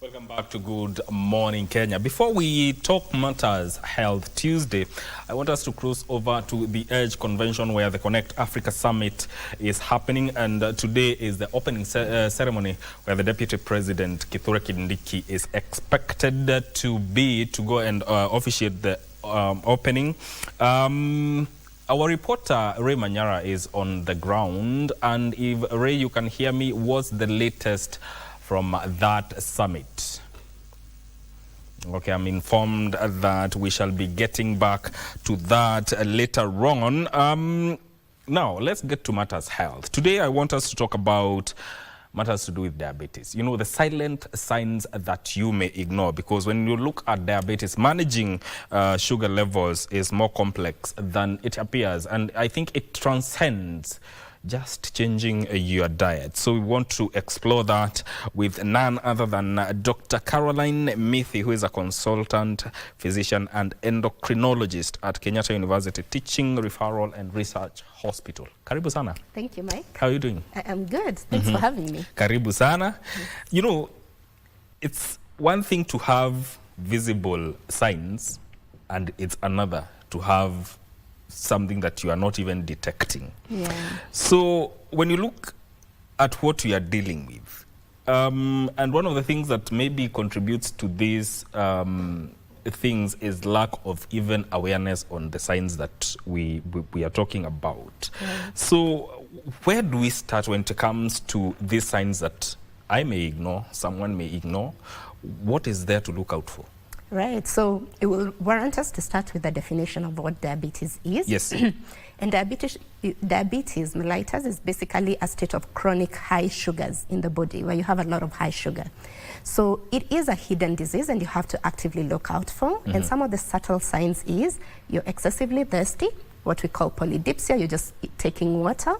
Welcome back to Good Morning Kenya. Before we talk matters Health Tuesday, I want us to cross over to the EDGE convention where the Connect Africa Summit is happening, and today is the opening ceremony where the Deputy President Kithure Kindiki is expected to go and officiate the opening. Our reporter Ray Manyara is on the ground, and if Ray, you can hear me, what's the latest from that summit? Okay, I'm informed that we shall be getting back to that later on. Now, let's get to matters health. Today, I want us to talk about matters to do with diabetes. You know, the silent signs that you may ignore, because when you look at diabetes, managing sugar levels is more complex than it appears, and I think it transcends just changing your diet. So we want to explore that with none other than Dr. Caroline Mithi, who is a consultant physician and endocrinologist at Kenyatta University Teaching, Referral and Research Hospital. Karibu sana. Thank you, Mike. How are you doing? I'm good. Thanks for having me. Karibu sana. You know, it's one thing to have visible signs, and it's another to have something that you are not even detecting. Yeah. So when you look at what we are dealing with, and one of the things that maybe contributes to these things is lack of even awareness on the signs that we are talking about. Yeah. So where do we start when it comes to these signs that I may ignore, someone may ignore? What is there to look out for? Right, so it will warrant us to start with the definition of what diabetes is. Yes. And diabetes mellitus is basically a state of chronic high sugars in the body where you have a lot of high sugar. So it is a hidden disease and you have to actively look out for. And some of the subtle signs is you're excessively thirsty, what we call polydipsia, you're just taking water.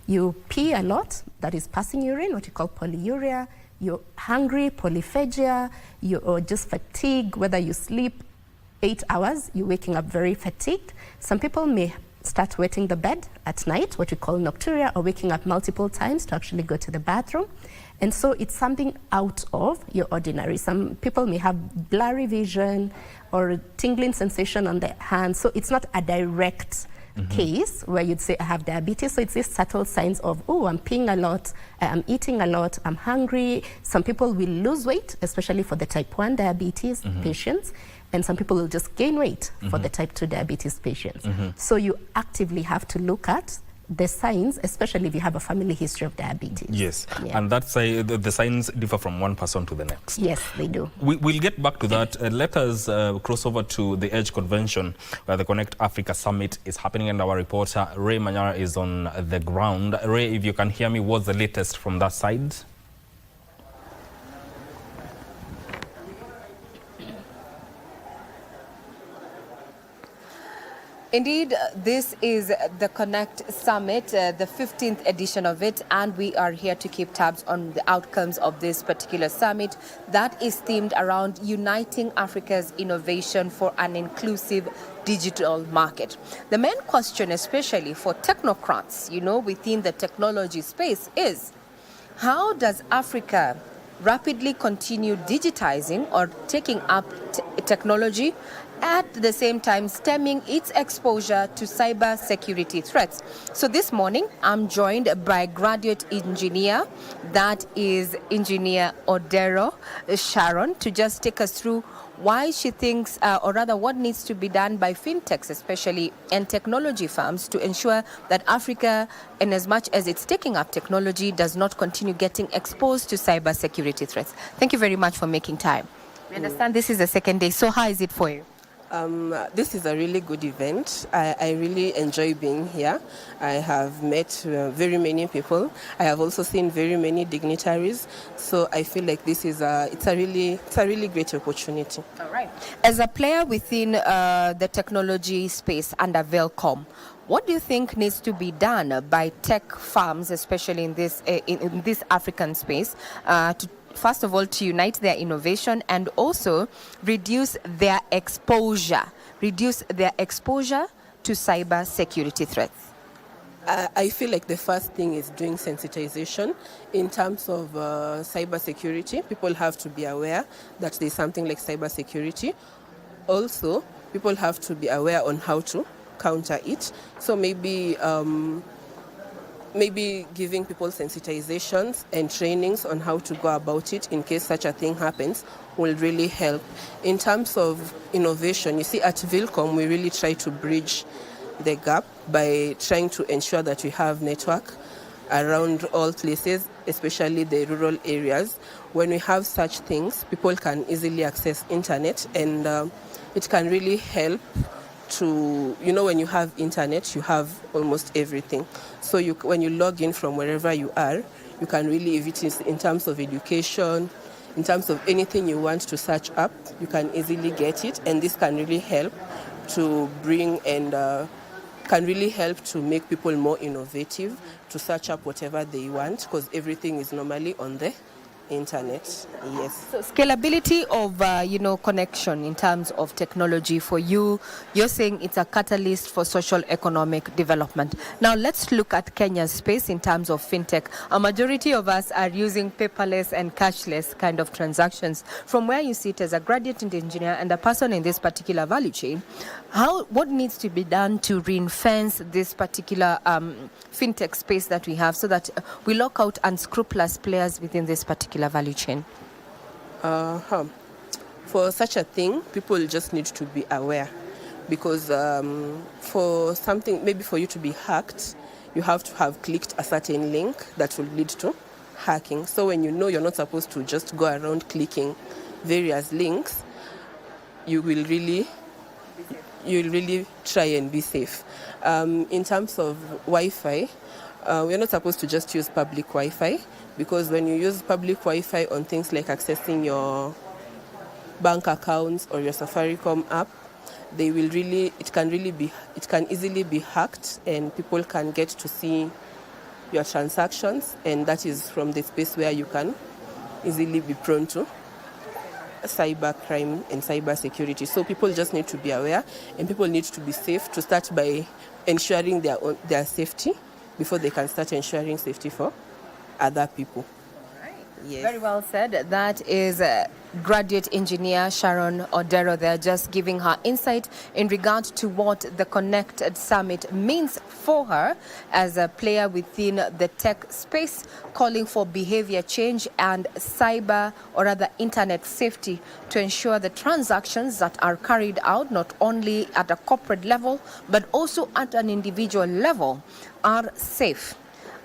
You pee a lot, that is passing urine, what you call polyuria. You're hungry, polyphagia, you're just fatigued, whether you sleep 8 hours, you're waking up very fatigued. Some people may start wetting the bed at night, what we call nocturia, or waking up multiple times to actually go to the bathroom. And so it's something out of your ordinary. Some people may have blurry vision or tingling sensation on their hands. So it's not a direct case where you'd say I have diabetes. So it's these subtle signs of, oh, I'm peeing a lot, I'm eating a lot, I'm hungry. Some people will lose weight, especially for the type 1 diabetes patients, and some people will just gain weight for the type 2 diabetes patients. So you actively have to look at the signs, especially if you have a family history of diabetes. Yes, and that's the signs differ from one person to the next. Yes, they do. We'll get back to that. Let us cross over to the EDGE convention where the Connect Africa Summit is happening, and our reporter Ray Manyara is on the ground. Ray, if you can hear me, what's the latest from that side? Indeed, this is the Connect Summit, the 15th edition of it, and we are here to keep tabs on the outcomes of this particular summit that is themed around uniting Africa's innovation for an inclusive digital market. The main question, especially for technocrats, you know, within the technology space is, how does Africa rapidly continue digitizing or taking up technology, at the same time stemming its exposure to cyber security threats? So this morning, I'm joined by graduate engineer, that is Engineer Odero Sharon, to just take us through why she thinks, or rather what needs to be done by fintechs especially and technology firms to ensure that Africa, in as much as it's taking up technology, does not continue getting exposed to cyber security threats. Thank you very much for making time. I understand this is the second day, so how is it for you? This is a really good event. I really enjoy being here. I have met very many people. I have also seen very many dignitaries. So I feel like this is it's a really great opportunity. All right. As a player within the technology space under Velcom, what do you think needs to be done by tech firms, especially in this African space, to first of all, to unite their innovation and also reduce their exposure to cyber security threats? I feel like the first thing is doing sensitization in terms of cyber security. People have to be aware that there's something like cyber security. Also, people have to be aware on how to counter it. So maybe giving people sensitizations and trainings on how to go about it in case such a thing happens will really help. In terms of innovation, you see at Vilcom, we really try to bridge the gap by trying to ensure that we have network around all places, especially the rural areas. When we have such things, people can easily access internet, and it can really help to, when you have internet, you have almost everything. So when you log in from wherever you are, you can really, if it is in terms of education, in terms of anything you want to search up, you can easily get it. And this can really help to bring and can really help to make people more innovative, to search up whatever they want, because everything is normally on the internet. Yes. So scalability of connection in terms of technology for you, you're saying it's a catalyst for social economic development. Now let's look at Kenya's space in terms of fintech. A majority of us are using paperless and cashless kind of transactions. From where you sit as a graduate engineer and a person in this particular value chain, what needs to be done to ring-fence this particular fintech space that we have so that we lock out unscrupulous players within this particular value chain? For such a thing, people just need to be aware, because for something, maybe for you to be hacked, you have to have clicked a certain link that will lead to hacking. So when you know you're not supposed to just go around clicking various links, you will really try and be safe. In terms of Wi-Fi, we're not supposed to just use public Wi-Fi, because when you use public Wi-Fi on things like accessing your bank accounts or your Safaricom app, it can easily be hacked, and people can get to see your transactions, and that is from the space where you can easily be prone to cyber crime and cyber security. So people just need to be aware, and people need to be safe, to start by ensuring their safety before they can start ensuring safety for other people. Yes. Very well said. That is graduate engineer Sharon Odero there, just giving her insight in regard to what the Connected Summit means for her as a player within the tech space, calling for behavior change and cyber, or rather internet safety, to ensure the transactions that are carried out not only at a corporate level but also at an individual level are safe.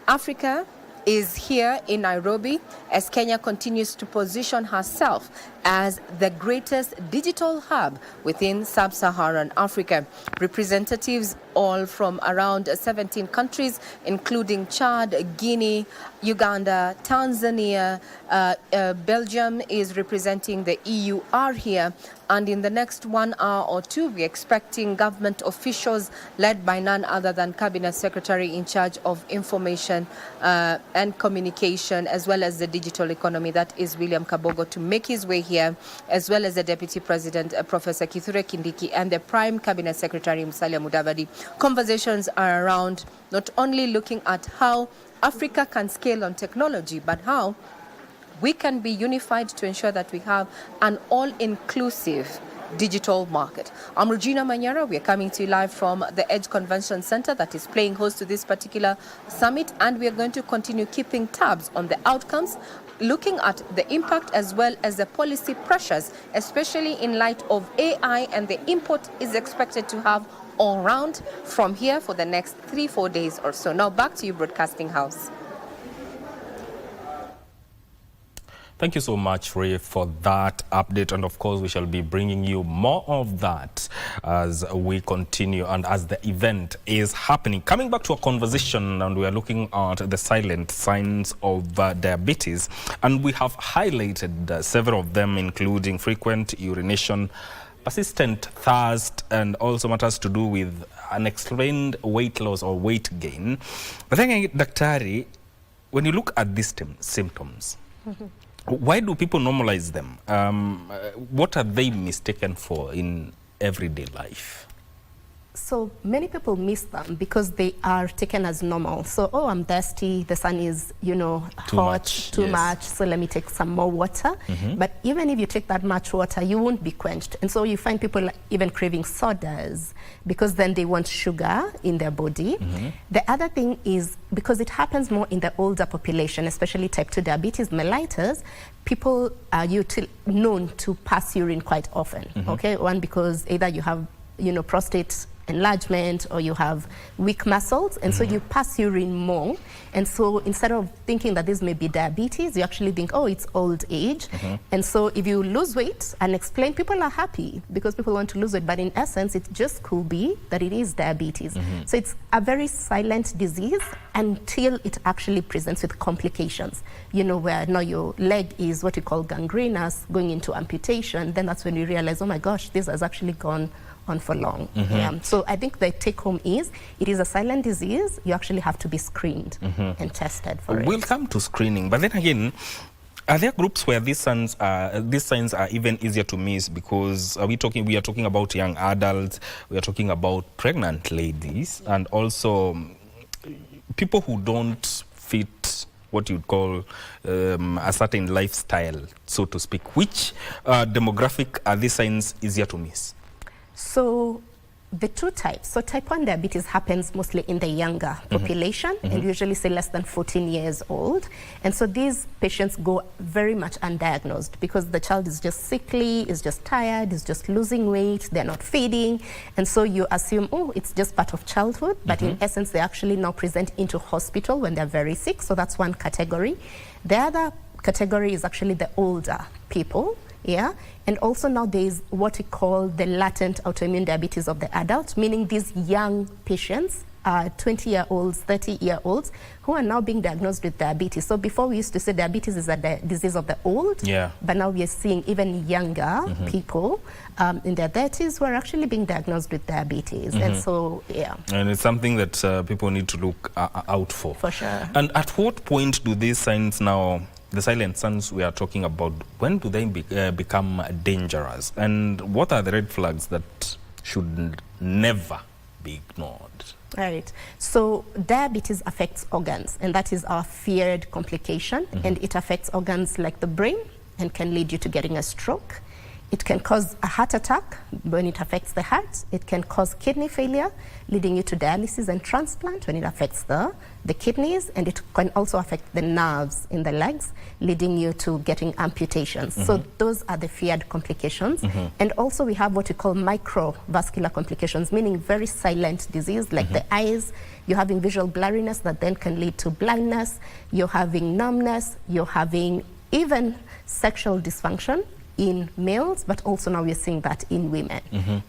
Africa is here in Nairobi as Kenya continues to position herself as the greatest digital hub within sub-Saharan Africa. Representatives all from around 17 countries, including Chad, Guinea, Uganda, Tanzania, Belgium is representing the EU, are here. And in the next 1 hour or two, we're expecting government officials led by none other than Cabinet Secretary in charge of information and communication, as well as the digital economy, that is William Kabogo, to make his way here, as well as the Deputy President, Professor Kithure Kindiki, and the Prime Cabinet Secretary, Musalia Mudavadi. Conversations are around not only looking at how Africa can scale on technology, but how we can be unified to ensure that we have an all-inclusive digital market. I'm Regina Manyara. We are coming to you live from the Edge Convention Center that is playing host to this particular summit, and we are going to continue keeping tabs on the outcomes, looking at the impact as well as the policy pressures, especially in light of AI and the input is expected to have all round from here for the next 3-4 days or so. Now back to you, Broadcasting House. Thank you so much, Ray, for that update. And of course, we shall be bringing you more of that as we continue and as the event is happening. Coming back to a conversation, and we are looking at the silent signs of diabetes. And we have highlighted several of them, including frequent urination, persistent thirst, and also matters to do with unexplained weight loss or weight gain. But then, Daktari, when you look at these symptoms, why do people normalize them? What are they mistaken for in everyday life? So many people miss them because they are taken as normal. So, oh, I'm thirsty, the sun is, you know, too much, so let me take some more water. But even if you take that much water, you won't be quenched. And so you find people even craving sodas because then they want sugar in their body. The other thing is because it happens more in the older population, especially type 2 diabetes mellitus, people are known to pass urine quite often. Okay, one, because either you have, you know, prostate enlargement or you have weak muscles, and so you pass urine more. And so instead of thinking that this may be diabetes, you actually think, oh, it's old age. And so if you lose weight and explain, people are happy because people want to lose weight, but in essence it just could be that it is diabetes. So it's a very silent disease until it actually presents with complications, you know, where now your leg is what you call gangrenous, going into amputation. Then that's when you realize, oh my gosh, this has actually gone on for long. So I think the take home is it is a silent disease. You actually have to be screened and tested for it. We'll come to screening, but then again, are there groups where these signs are even easier to miss? Because we are talking about young adults, we are talking about pregnant ladies, and also people who don't fit what you'd call a certain lifestyle, so to speak. Which demographic are these signs easier to miss? So the two types. So type 1 diabetes happens mostly in the younger population, and usually say less than 14 years old. And so these patients go very much undiagnosed because the child is just sickly, is just tired, is just losing weight, they're not feeding. And so you assume, oh, it's just part of childhood, but in essence, they actually now present into hospital when they're very sick. So that's one category. The other category is actually the older people. Yeah, and also now there is what we call the latent autoimmune diabetes of the adult, meaning these young patients, 20-year-olds, 30-year-olds, who are now being diagnosed with diabetes. So before we used to say diabetes is a disease of the old, but now we are seeing even younger people in their 30s who are actually being diagnosed with diabetes. And so, and it's something that people need to look out for. For sure. And at what point do these signs now, the silent signs we are talking about, when do they become dangerous? And what are the red flags that should never be ignored? Right. So diabetes affects organs, and that is our feared complication. And it affects organs like the brain and can lead you to getting a stroke. It can cause a heart attack when it affects the heart. It can cause kidney failure, leading you to dialysis and transplant when it affects the kidneys. And it can also affect the nerves in the legs, leading you to getting amputations. So those are the feared complications. And also we have what we call microvascular complications, meaning very silent disease, like the eyes. You're having visual blurriness that then can lead to blindness. You're having numbness. You're having even sexual dysfunction in males, but also now we're seeing that in women.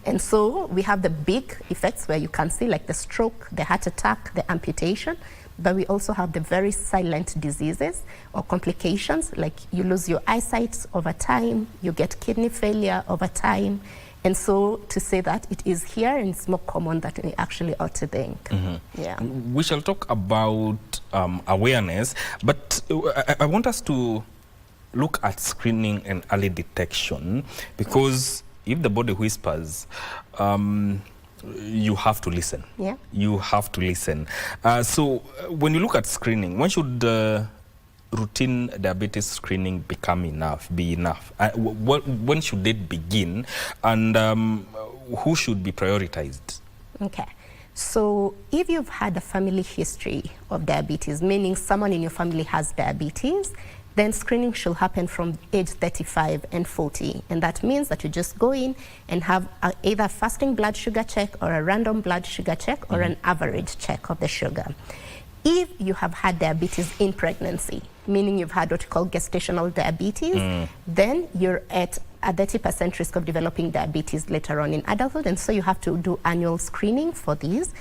And so we have the big effects where you can see like the stroke, the heart attack, the amputation, but we also have the very silent diseases or complications, like you lose your eyesight over time, you get kidney failure over time. And so to say that it is here and it's more common than we actually ought to think. Yeah. We shall talk about awareness, but I want us to look at screening and early detection, because if the body whispers, you have to listen. You have to listen. So when you look at screening, when should routine diabetes screening be enough? When should it begin? And who should be prioritized? Okay. So if you've had a family history of diabetes, meaning someone in your family has diabetes, then screening should happen from age 35 and 40. And that means that you just go in and have either a fasting blood sugar check or a random blood sugar check or an average check of the sugar. If you have had diabetes in pregnancy, meaning you've had what you call gestational diabetes, then you're at a 30% risk of developing diabetes later on in adulthood. And so you have to do annual screening for these.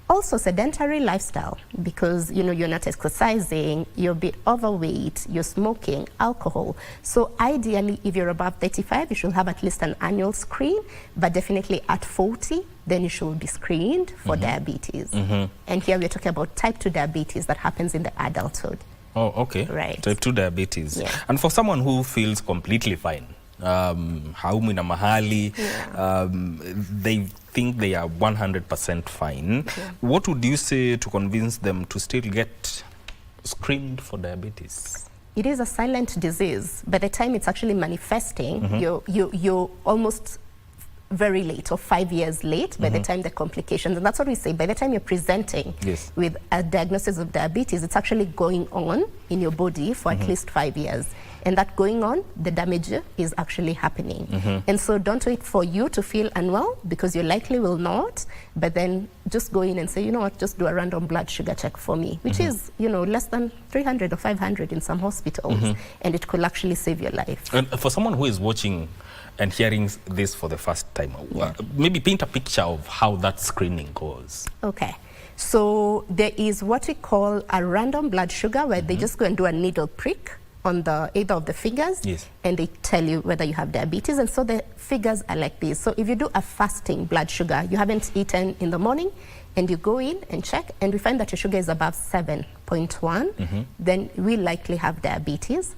Also sedentary lifestyle, because you're not exercising, you're a bit overweight, you're smoking, alcohol. So ideally, if you're above 35, you should have at least an annual screen, but definitely at 40, then you should be screened for diabetes. And here we're talking about type 2 diabetes that happens in the adulthood. Oh, okay. Right. Type 2 diabetes. And for someone who feels completely fine, haumwi na mahali, they think they are 100% fine. What would you say to convince them to still get screened for diabetes? It is a silent disease. By the time it's actually manifesting, you're almost very late, or 5 years late by the time the complications, and that's what we say, by the time you're presenting with a diagnosis of diabetes, it's actually going on in your body for at least 5 years. And that going on, the damage is actually happening. And so don't wait for you to feel unwell, because you likely will not, but then just go in and say, you know what, just do a random blood sugar check for me, which is, you know, less than 300 or 500 in some hospitals, and it could actually save your life. And for someone who is watching and hearing this for the first time, maybe paint a picture of how that screening goes. Okay. So there is what we call a random blood sugar, where they just go and do a needle prick on the either of the fingers, and they tell you whether you have diabetes. And so the figures are like this. So if you do a fasting blood sugar, you haven't eaten in the morning, and you go in and check, and we find that your sugar is above 7.1, then we likely have diabetes.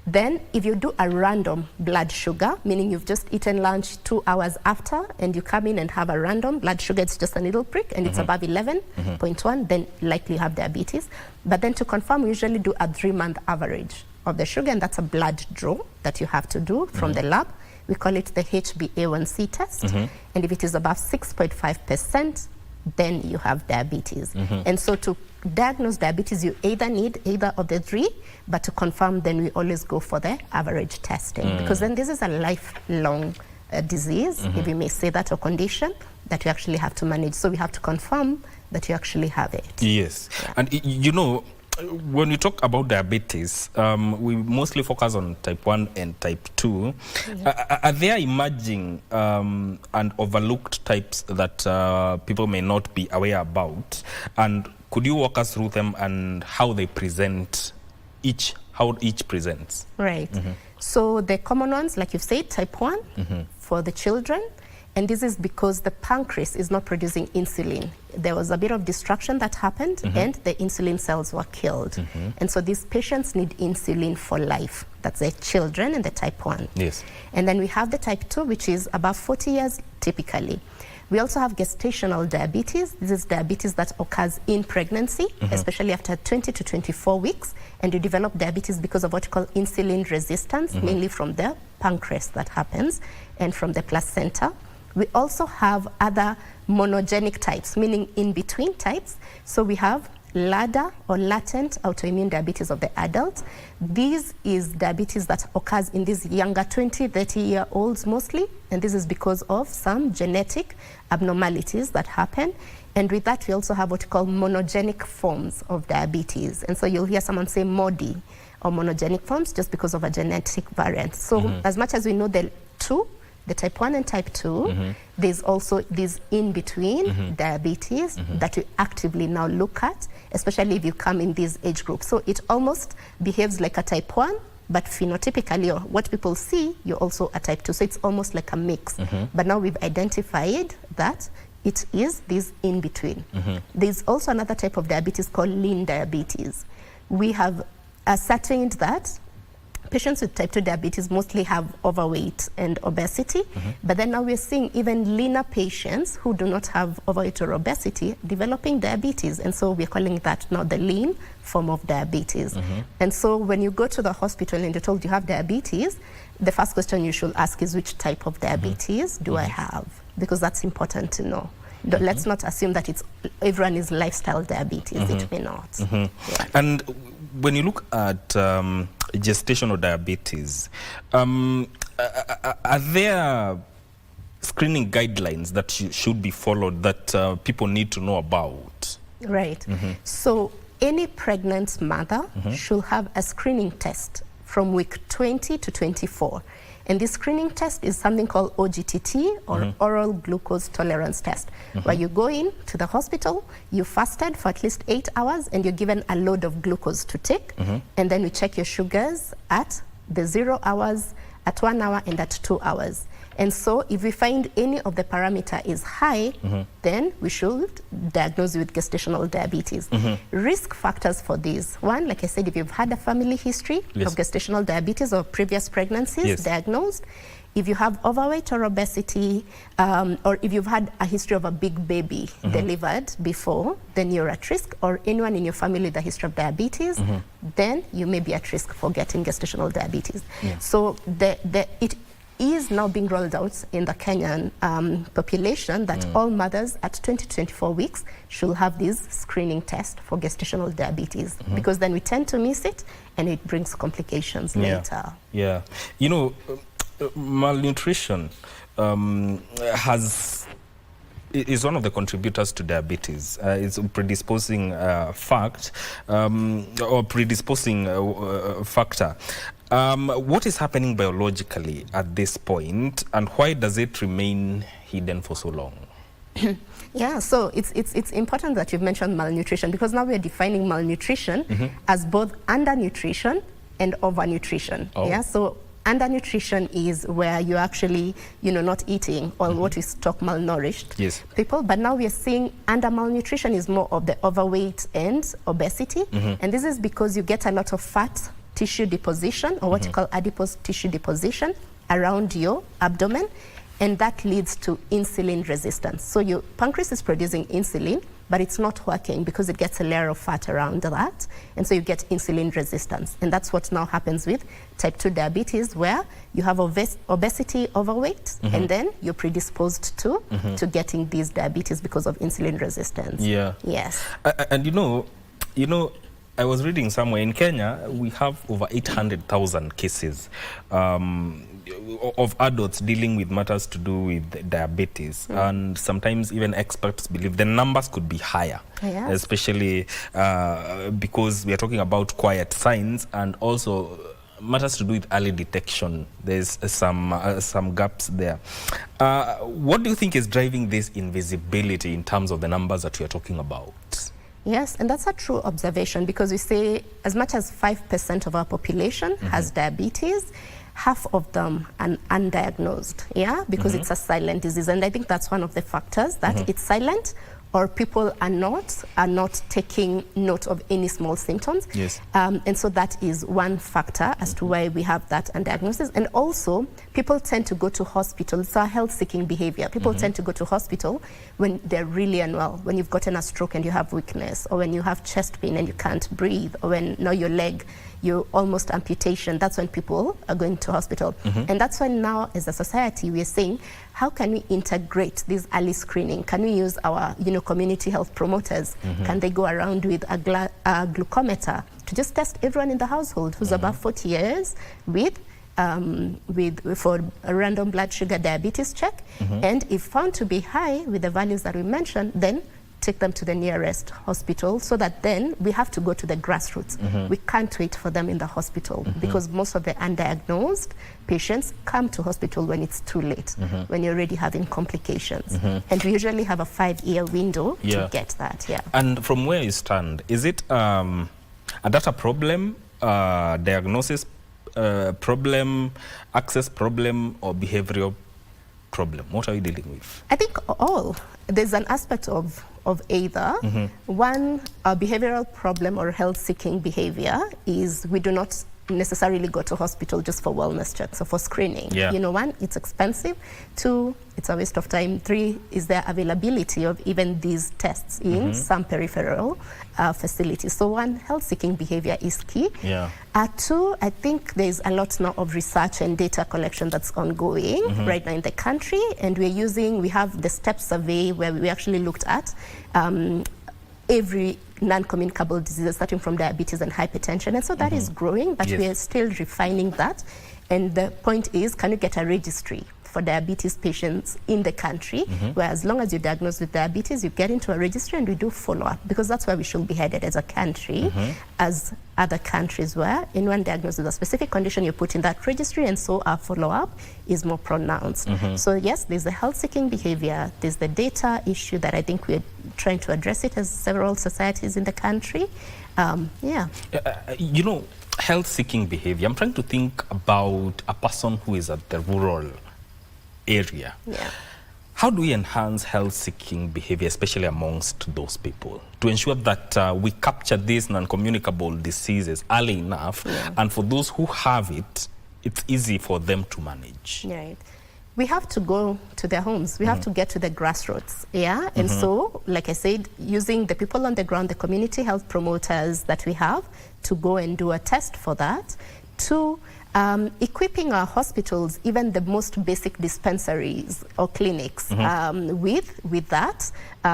Then if you do a random blood sugar, meaning you've just eaten lunch 2 hours after, and you come in and have a random blood sugar, it's just a needle prick, and it's above 11.1, then likely you have diabetes. But then to confirm, we usually do a 3-month average of the sugar, and that's a blood draw that you have to do from the lab. We call it the HbA1c test. And if it is above 6.5%, then you have diabetes. And so to diagnose diabetes, you either need either of the 3, but to confirm, then we always go for the average testing, because then this is a lifelong disease, if you may say that, or condition that you actually have to manage. So we have to confirm that you actually have it. Yes. And you know, when we talk about diabetes, we mostly focus on type 1 and type 2. Are there emerging and overlooked types that people may not be aware about? And could you walk us through them and how they present, how each presents? Right. So the common ones, like you've said, type 1 for the children. And this is because the pancreas is not producing insulin. There was a bit of destruction that happened, and the insulin cells were killed. And so these patients need insulin for life. That's the children and the type 1. Yes. And then we have the type 2, which is about 40 years typically. We also have gestational diabetes. This is diabetes that occurs in pregnancy, especially after 20 to 24 weeks. And you develop diabetes because of what you call insulin resistance, mainly from the pancreas that happens, and from the placenta. We also have other monogenic types, meaning in-between types. So we have LADA, or latent autoimmune diabetes of the adult. This is diabetes that occurs in these younger 20, 30-year-olds mostly, and this is because of some genetic abnormalities that happen. And with that, we also have what we call monogenic forms of diabetes. And so you'll hear someone say MODY, or monogenic forms, just because of a genetic variant. So as much as we know the two, the type 1 and type 2, there's also this in-between diabetes that we actively now look at, especially if you come in these age groups. So it almost behaves like a type 1, but phenotypically, or what people see, you're also a type 2. So it's almost like a mix. But now we've identified that it is this in-between. There's also another type of diabetes called lean diabetes. We have ascertained that patients with type 2 diabetes mostly have overweight and obesity, but then now we're seeing even leaner patients who do not have overweight or obesity developing diabetes, and so we're calling that now the lean form of diabetes. And so when you go to the hospital and you're told you have diabetes, the first question you should ask is, which type of diabetes do I have? Because that's important to know. Let's not assume that everyone is lifestyle diabetes. It may not. And when you look at gestational diabetes, are there screening guidelines that should be followed that people need to know about? Right. So any pregnant mother should have a screening test from week 20 to 24. And this screening test is something called OGTT, or oral glucose tolerance test, where you go in to the hospital, you fasted for at least 8 hours, and you're given a load of glucose to take, and then we check your sugars at the 0 hours, at 1 hour, and at 2 hours. And so if we find any of the parameter is high, then we should diagnose you with gestational diabetes. Risk factors for this: one, like I said, if you've had a family history of gestational diabetes or previous pregnancies diagnosed, If you have overweight or obesity, or if you've had a history of a big baby delivered before, then you're at risk, or anyone in your family with a history of diabetes, then you may be at risk for getting gestational diabetes. Yeah. So it is now being rolled out in the Kenyan population that all mothers at 20 to 24 weeks should have this screening test for gestational diabetes, because then we tend to miss it and it brings complications later. Yeah. You know, malnutrition is one of the contributors to diabetes. It's a predisposing fact or predisposing factor. What is happening biologically at this point, and why does it remain hidden for so long? Yeah, so it's important that you've mentioned malnutrition, because now we're defining malnutrition as both undernutrition and overnutrition. Oh. Yeah, so undernutrition is where you're actually, not eating, or what we talk malnourished people. But now we are seeing under malnutrition is more of the overweight and obesity. And this is because you get a lot of fat tissue deposition, or what you call adipose tissue deposition around your abdomen. And that leads to insulin resistance. So your pancreas is producing insulin, but it's not working because it gets a layer of fat around that. And so you get insulin resistance. And that's what now happens with type 2 diabetes, where you have obesity, overweight, and then you're predisposed to getting these diabetes because of insulin resistance. Yeah. Yes. And you know, I was reading somewhere in Kenya, we have over 800,000 cases of adults dealing with matters to do with diabetes. And sometimes even experts believe the numbers could be higher, especially because we are talking about quiet signs and also matters to do with early detection. There's some gaps there. What do you think is driving this invisibility in terms of the numbers that we are talking about? Yes, and that's a true observation, because we say as much as 5% of our population has diabetes, half of them are undiagnosed, because it's a silent disease. And I think that's one of the factors, that it's silent, or people are not taking note of any small symptoms. Yes. And so that is one factor as to why we have that undiagnosis. And also, people tend to go to hospital. It's a health-seeking behavior. People tend to go to hospital when they're really unwell, when you've gotten a stroke and you have weakness, or when you have chest pain and you can't breathe, or when now your leg, you're almost amputation. That's when people are going to hospital. And that's why now, as a society, we are saying, how can we integrate this early screening? Can we use our, community health promoters? Can they go around with a glucometer to just test everyone in the household who's above 40 years for a random blood sugar diabetes check? And if found to be high with the values that we mentioned, then take them to the nearest hospital, so that then we have to go to the grassroots. We can't wait for them in the hospital, because most of the undiagnosed patients come to hospital when it's too late, when you're already having complications. And we usually have a 5-year window to get that. And from where you stand, is it a data problem, diagnosis problem, access problem, or behavioral problem? What are you dealing with? I think all. There's an aspect of either. One, a behavioral problem or health-seeking behavior is we do not necessarily go to hospital just for wellness checks or for screening. One, it's expensive. Two, it's a waste of time. Three, is there availability of even these tests in some peripheral facilities. So one, health-seeking behavior is key. Two, I think there's a lot now of research and data collection that's ongoing right now in the country, and we have the STEP survey where we actually looked at every non-communicable disease, starting from diabetes and hypertension. And so that is growing, but we are still refining that. And the point is, can you get a registry for diabetes patients in the country, where as long as you're diagnosed with diabetes, you get into a registry and we do follow-up, because that's where we should be headed as a country, as other countries where anyone diagnosed with a specific condition, you put in that registry, and so our follow-up is more pronounced. So yes, there's the health-seeking behavior, there's the data issue that I think we're trying to address it as several societies in the country. Health-seeking behavior, I'm trying to think about a person who is at the rural area. How do we enhance health-seeking behavior, especially amongst those people, to ensure that we capture these non-communicable diseases early enough, and for those who have it, it's easy for them to manage? Right. We have to go to their homes. We have to get to the grassroots, yeah? And so, like I said, using the people on the ground, the community health promoters that we have to go and do a test for that. Two, equipping our hospitals, even the most basic dispensaries or clinics, with that,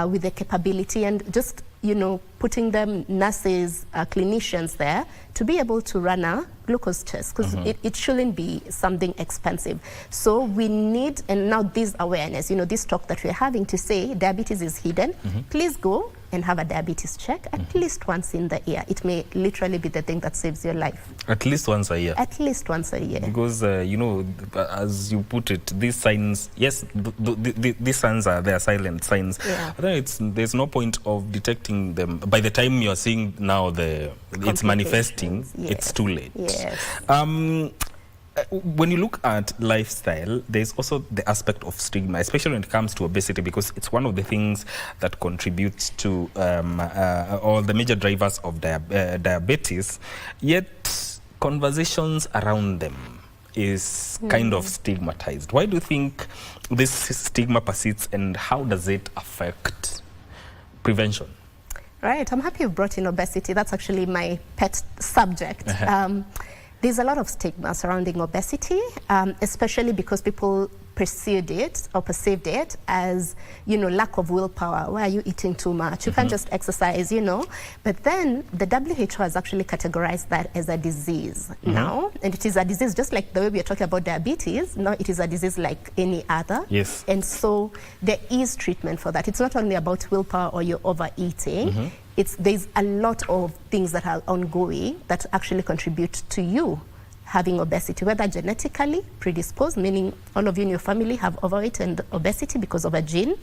with the capability, and just, you know, putting them, nurses, clinicians there to be able to run a glucose test, because it shouldn't be something expensive. So we need, and now this awareness, you know, this talk that we're having to say diabetes is hidden, please go and have a diabetes check at least once in the year. It may literally be the thing that saves your life. At least once a year? At least once a year. Because, you know, as you put it, these signs, yes, these signs are there, silent signs. Yeah. There's no point of detecting them. By the time you're seeing now it's manifesting, yes. It's too late. Yes. When you look at lifestyle, there's also the aspect of stigma, especially when it comes to obesity, because it's one of the things that contributes to all the major drivers of diabetes. Yet conversations around them is kind of stigmatized. Why do you think this stigma persists, and how does it affect prevention? Right, I'm happy you brought in obesity. That's actually my pet subject. There's a lot of stigma surrounding obesity, especially because people perceived it as, you know, lack of willpower. Why are you eating too much? You can't just exercise, you know. But then the WHO has actually categorized that as a disease now. And it is a disease just like the way we are talking about diabetes. Now it is a disease like any other. Yes. And so there is treatment for that. It's not only about willpower or you're overeating. There's a lot of things that are ongoing that actually contribute to you having obesity, whether genetically predisposed, meaning all of you in your family have overweight and obesity because of a gene,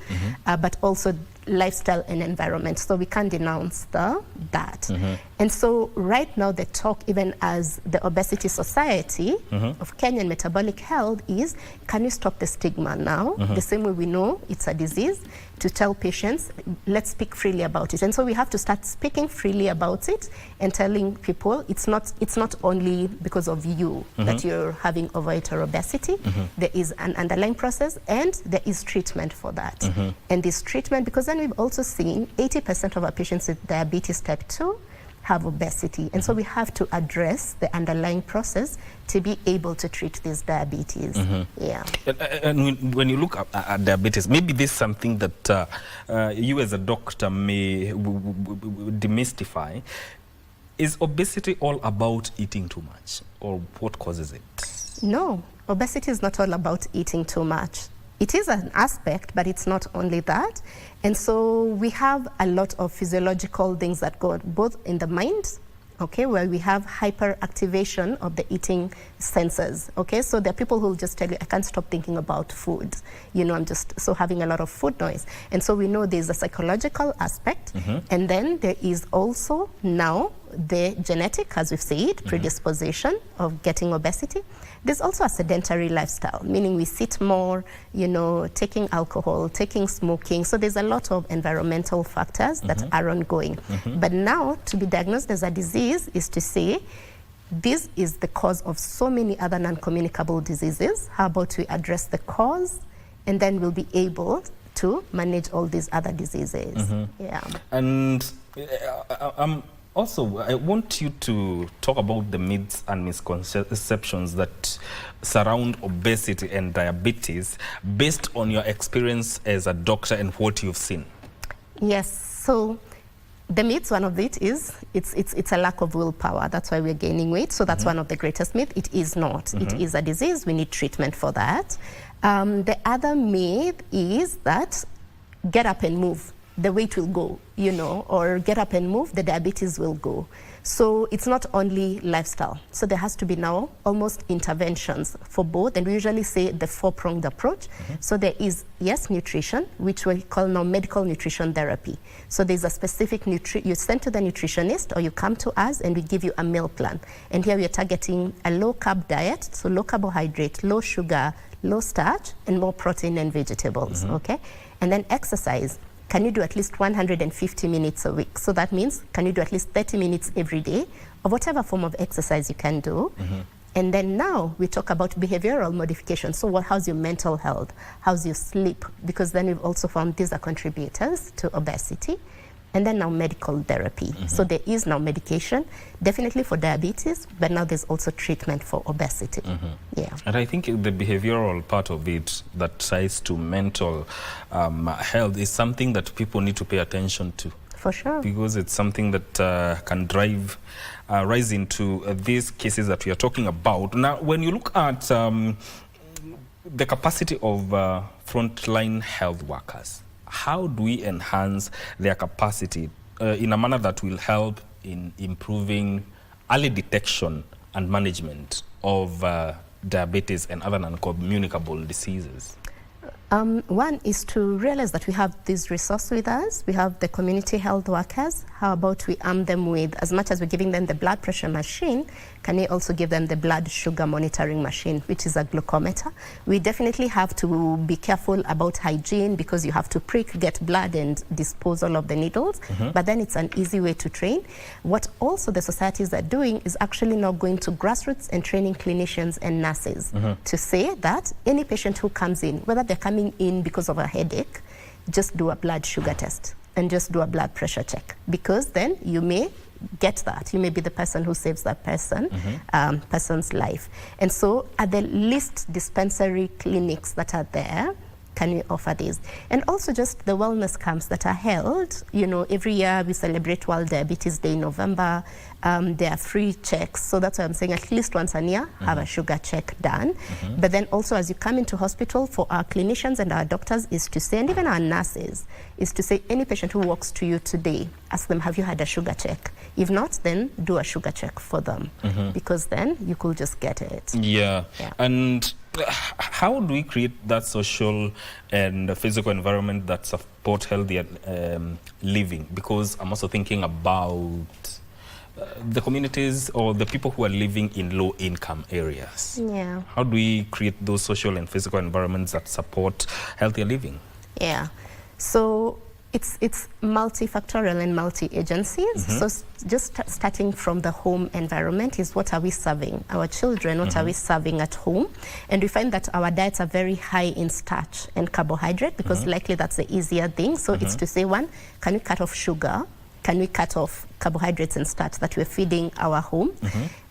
but also lifestyle and environment. So we can't denounce that. And so right now the talk, even as the Obesity Society of Kenyan Metabolic Health, is, can you stop the stigma now? The same way we know it's a disease, to tell patients, let's speak freely about it. And so we have to start speaking freely about it and telling people it's not only because of you that you're having overweight or obesity. There is an underlying process and there is treatment for that. And this treatment, because then we've also seen 80% of our patients with diabetes type 2 have obesity. And so we have to address the underlying process to be able to treat this diabetes. Yeah. And when you look at diabetes, maybe this is something that you as a doctor may demystify. Is obesity all about eating too much, or what causes it? No, obesity is not all about eating too much. It is an aspect, but it's not only that. And so we have a lot of physiological things that go both in the mind, okay, where we have hyperactivation of the eating senses, okay? So there are people who will just tell you, I can't stop thinking about food. You know, I'm just so having a lot of food noise. And so we know there's a psychological aspect, and then there is also now the genetic, as we've said, predisposition of getting obesity. There's also a sedentary lifestyle, meaning we sit more, you know, taking alcohol, taking smoking. So there's a lot of environmental factors that are ongoing. But now, to be diagnosed as a disease is to say, this is the cause of so many other non-communicable diseases. How about we address the cause, and then we'll be able to manage all these other diseases. Yeah. And also, I want you to talk about the myths and misconceptions that surround obesity and diabetes based on your experience as a doctor and what you've seen. Yes, so the myths, one of it is it's a lack of willpower. That's why we're gaining weight. So that's one of the greatest myths. It is not. It is a disease. We need treatment for that. The other myth is that get up and move, the weight will go, you know, or get up and move, the diabetes will go. So it's not only lifestyle. So there has to be now almost interventions for both. And we usually say the four-pronged approach. So there is, yes, nutrition, which we call now medical nutrition therapy. So there's a specific you send to the nutritionist, or you come to us and we give you a meal plan. And here we are targeting a low-carb diet, so low carbohydrate, low sugar, low starch, and more protein and vegetables, okay? And then exercise. Can you do at least 150 minutes a week? So that means, can you do at least 30 minutes every day of whatever form of exercise you can do? And then now we talk about behavioral modification. So how's your mental health? How's your sleep? Because then we've also found these are contributors to obesity. And then now medical therapy. So there is now medication, definitely for diabetes, but now there's also treatment for obesity. Yeah. And I think the behavioral part of it that ties to mental health is something that people need to pay attention to. For sure. Because it's something that can drive rise into these cases that we are talking about. Now, when you look at the capacity of frontline health workers, how do we enhance their capacity in a manner that will help in improving early detection and management of diabetes and other non-communicable diseases? One is to realize that we have this resource with us. We have the community health workers. How about we arm them with, as much as we're giving them the blood pressure machine, can we also give them the blood sugar monitoring machine, which is a glucometer? We definitely have to be careful about hygiene because you have to prick, get blood and disposal of the needles. But then it's an easy way to train. What also the societies are doing is actually now going to grassroots and training clinicians and nurses to say that any patient who comes in, whether they're coming in because of a headache, just do a blood sugar test and just do a blood pressure check, because then you may get that. You may be the person who saves that person's life. And so at the least dispensary clinics that are there, can we offer these? And also just the wellness camps that are held. You know, every year we celebrate World Diabetes Day in November. There are free checks. So that's why I'm saying at least once a year, have a sugar check done. But then also as you come into hospital, for our clinicians and our doctors is to say, and even our nurses, is to say any patient who walks to you today, ask them, have you had a sugar check? If not, then do a sugar check for them, because then you could just get it. Yeah. And how do we create that social and physical environment that support healthier living? Because I'm also thinking about the communities or the people who are living in low-income areas. Yeah. How do we create those social and physical environments that support healthier living? Yeah. So it's multifactorial and multi-agencies. So just starting from the home environment is, what are we serving our children? What are we serving at home? And we find that our diets are very high in starch and carbohydrate, because likely that's the easier thing. So it's to say, one, can we cut off sugar? Can we cut off carbohydrates and starch that we're feeding our home?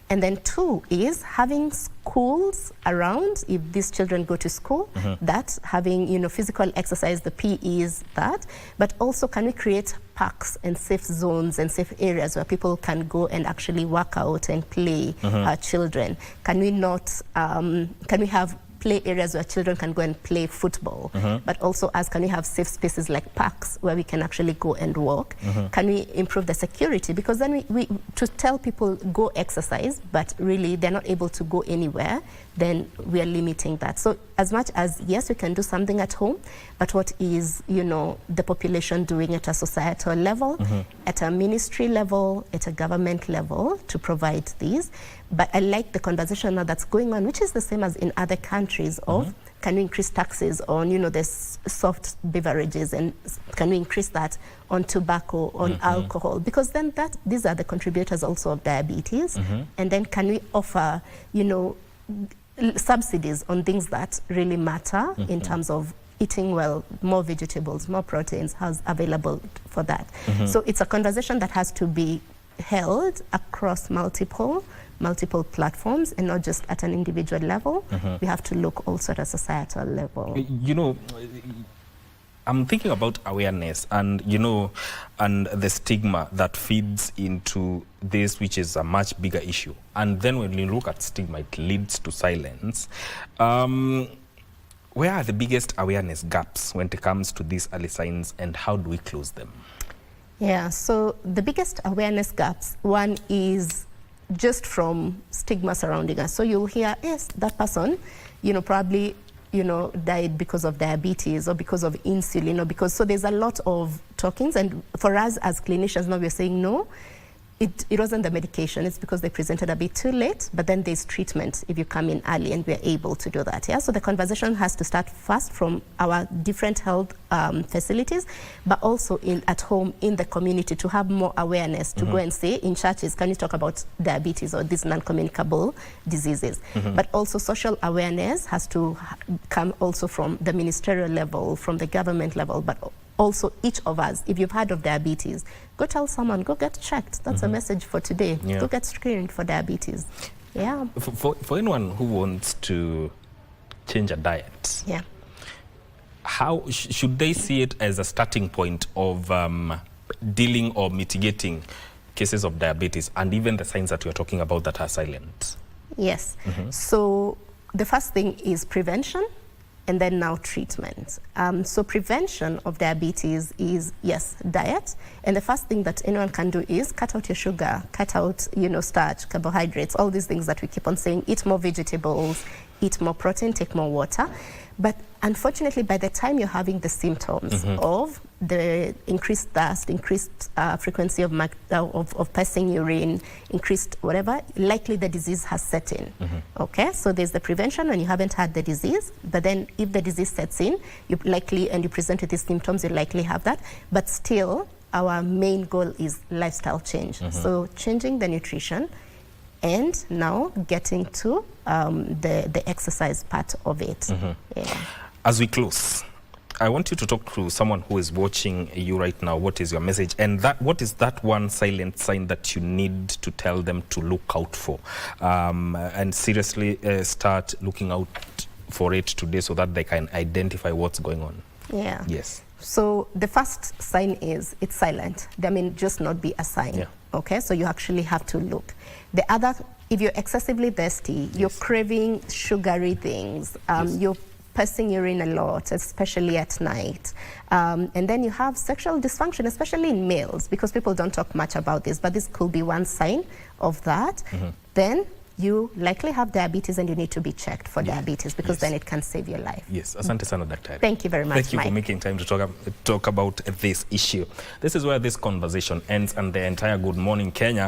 And then two is having schools around, if these children go to school, that having, you know, physical exercise, the PEs, that, but also can we create parks and safe zones and safe areas where people can go and actually work out and play, our children? Can we not, can we have play areas where children can go and play football, but also can we have safe spaces like parks where we can actually go and walk? Can we improve the security? Because then we to tell people go exercise, but really they're not able to go anywhere, then we are limiting that. So as much as, yes, we can do something at home, but what is, you know, the population doing at a societal level, at a ministry level, at a government level to provide these? But I like the conversation now that's going on, which is the same as in other countries of, can we increase taxes on, you know, the soft beverages, and can we increase that on tobacco, on alcohol? Because then these are the contributors also of diabetes. And then can we offer, you know, subsidies on things that really matter in terms of eating well, more vegetables, more proteins, how's available for that? So it's a conversation that has to be held across multiple platforms and not just at an individual level. We have to look also at a societal level. You know, I'm thinking about awareness and, you know, and the stigma that feeds into this, which is a much bigger issue. And then when you look at stigma, it leads to silence. Where are the biggest awareness gaps when it comes to these early signs, and how do we close them? Yeah, so the biggest awareness gaps, one is just from stigma surrounding us. So you'll hear, yes, that person, you know, probably, you know, died because of diabetes or because of insulin or because, so there's a lot of talkings. And for us as clinicians now, we're saying, no, it wasn't the medication, it's because they presented a bit too late, but then there's treatment if you come in early, and we're able to do that. Yeah, so the conversation has to start first from our different health facilities, but also at home, in the community, to have more awareness, to go and say in churches, can you talk about diabetes or these non-communicable diseases? But also social awareness has to come also from the ministerial level, from the government level, but also each of us. If you've heard of diabetes, go tell someone, go get checked. That's a message for today. Yeah. Go get screened for diabetes. Yeah. For anyone who wants to change a diet, Yeah. how should they see it as a starting point of dealing or mitigating cases of diabetes, and even the signs that you're talking about that are silent? Yes. So the first thing is prevention, and then now treatment. So prevention of diabetes is, yes, diet. And the first thing that anyone can do is cut out your sugar, cut out, starch, carbohydrates, all these things that we keep on saying. Eat more vegetables, eat more protein, take more water. But unfortunately, by the time you're having the symptoms of the increased thirst, increased frequency of passing urine, increased whatever, likely the disease has set in. Okay, so there's the prevention when you haven't had the disease, but then if the disease sets in, you likely, and you present with these symptoms, you likely have that. But still, our main goal is lifestyle change. So changing the nutrition, and now getting to the exercise part of it. Yeah. As we close, I want you to talk to someone who is watching you right now. What is your message? And what is that one silent sign that you need to tell them to look out for? And seriously start looking out for it today so that they can identify what's going on. Yeah. Yes. So the first sign is it's silent. I mean, just not be a sign. Yeah. Okay, so you actually have to look. The other, if you're excessively thirsty, you're craving sugary things, you're passing urine a lot, especially at night. And then you have sexual dysfunction, especially in males, because people don't talk much about this, but this could be one sign of that. Then you likely have diabetes, and you need to be checked for diabetes, because then it can save your life. Yes, asante sana daktari. Thank you very much, Thank you Mike. for making time to talk about this issue. This is where this conversation ends, and the entire Good Morning Kenya